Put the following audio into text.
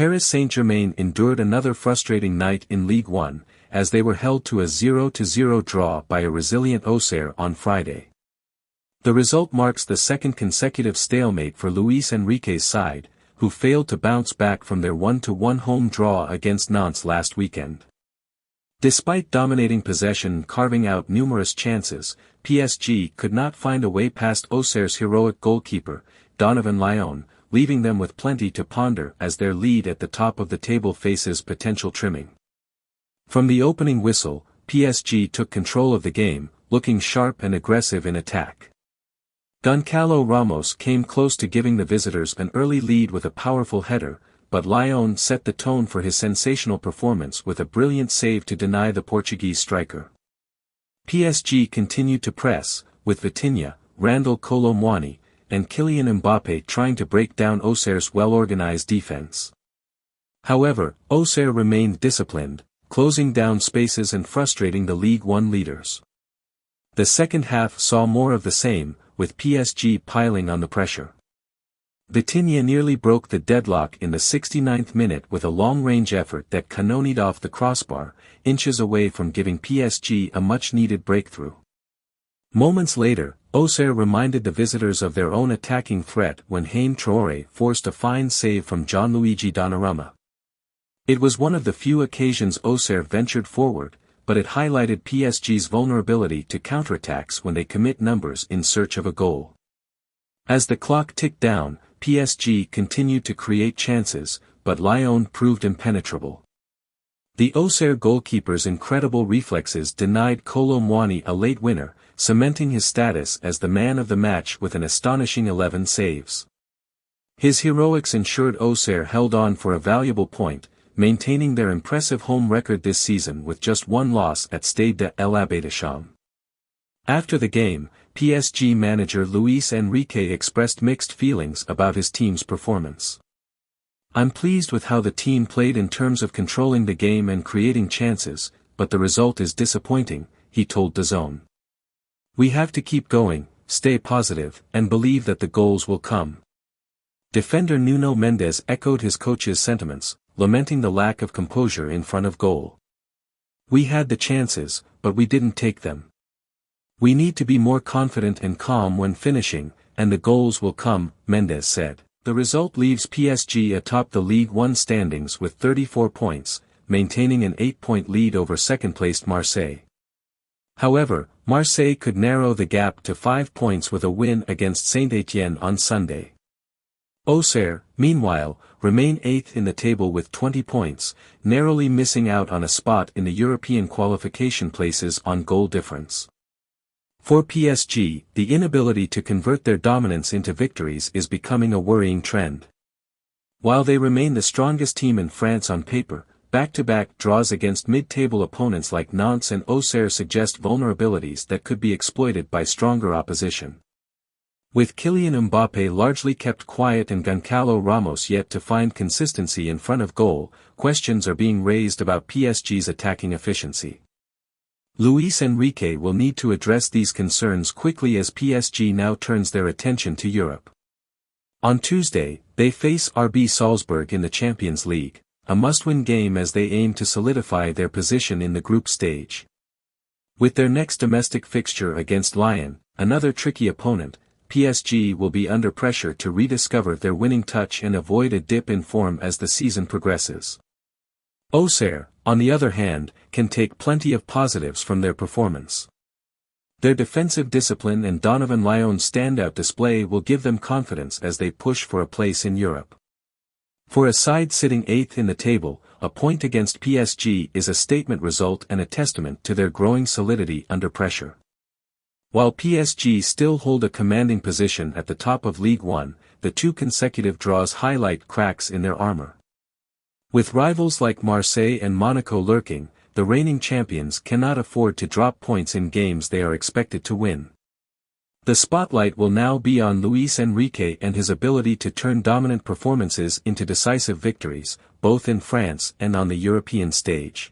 Paris Saint-Germain endured another frustrating night in Ligue 1, as they were held to a 0-0 draw by a resilient Auxerre on Friday. The result marks the second consecutive stalemate for Luis Enrique's side, who failed to bounce back from their 1-1 home draw against Nantes last weekend. Despite dominating possession and carving out numerous chances, PSG could not find a way past Auxerre's heroic goalkeeper, Donovan Léon, leaving them with plenty to ponder as their lead at the top of the table faces potential trimming. From the opening whistle, PSG took control of the game, looking sharp and aggressive in attack. Gonçalo Ramos came close to giving the visitors an early lead with a powerful header, but Léon set the tone for his sensational performance with a brilliant save to deny the Portuguese striker. PSG continued to press, with Vitinha, Randal Kolo Muani, and Kylian Mbappé trying to break down Auxerre's well-organized defense. However, Auxerre remained disciplined, closing down spaces and frustrating the Ligue 1 leaders. The second half saw more of the same, with PSG piling on the pressure. Vitinha nearly broke the deadlock in the 69th minute with a long-range effort that cannoned off the crossbar, inches away from giving PSG a much-needed breakthrough. Moments later, Auxerre reminded the visitors of their own attacking threat when Haine Traoré forced a fine save from Gianluigi Donnarumma. It was one of the few occasions Auxerre ventured forward, but it highlighted PSG's vulnerability to counterattacks when they commit numbers in search of a goal. As the clock ticked down, PSG continued to create chances, but Léon proved impenetrable. The Auxerre goalkeeper's incredible reflexes denied Kolo Muani a late winner, cementing his status as the man of the match with an astonishing 11 saves. His heroics ensured Auxerre held on for a valuable point, maintaining their impressive home record this season with just one loss at Stade de l'Abbé-des-Champs. After the game, PSG manager Luis Enrique expressed mixed feelings about his team's performance. "I'm pleased with how the team played in terms of controlling the game and creating chances, but the result is disappointing," he told DAZN. "We have to keep going, stay positive, and believe that the goals will come." Defender Nuno Mendes echoed his coach's sentiments, lamenting the lack of composure in front of goal. "We had the chances, but we didn't take them. We need to be more confident and calm when finishing, and the goals will come," Mendes said. The result leaves PSG atop the Ligue 1 standings with 34 points, maintaining an 8-point lead over second-placed Marseille. However, Marseille could narrow the gap to 5 points with a win against Saint-Étienne on Sunday. Auxerre, meanwhile, remain 8th in the table with 20 points, narrowly missing out on a spot in the European qualification places on goal difference. For PSG, the inability to convert their dominance into victories is becoming a worrying trend. While they remain the strongest team in France on paper, back-to-back draws against mid-table opponents like Nantes and Auxerre suggest vulnerabilities that could be exploited by stronger opposition. With Kylian Mbappé largely kept quiet and Gonçalo Ramos yet to find consistency in front of goal, questions are being raised about PSG's attacking efficiency. Luis Enrique will need to address these concerns quickly as PSG now turns their attention to Europe. On Tuesday, they face RB Salzburg in the Champions League, a must-win game as they aim to solidify their position in the group stage. With their next domestic fixture against Lyon, another tricky opponent, PSG will be under pressure to rediscover their winning touch and avoid a dip in form as the season progresses. Auxerre, on the other hand, can take plenty of positives from their performance. Their defensive discipline and Donovan Léon's standout display will give them confidence as they push for a place in Europe. For a side sitting 8th in the table, a point against PSG is a statement result and a testament to their growing solidity under pressure. While PSG still hold a commanding position at the top of Ligue 1, the 2 consecutive draws highlight cracks in their armor. With rivals like Marseille and Monaco lurking, the reigning champions cannot afford to drop points in games they are expected to win. The spotlight will now be on Luis Enrique and his ability to turn dominant performances into decisive victories, both in France and on the European stage.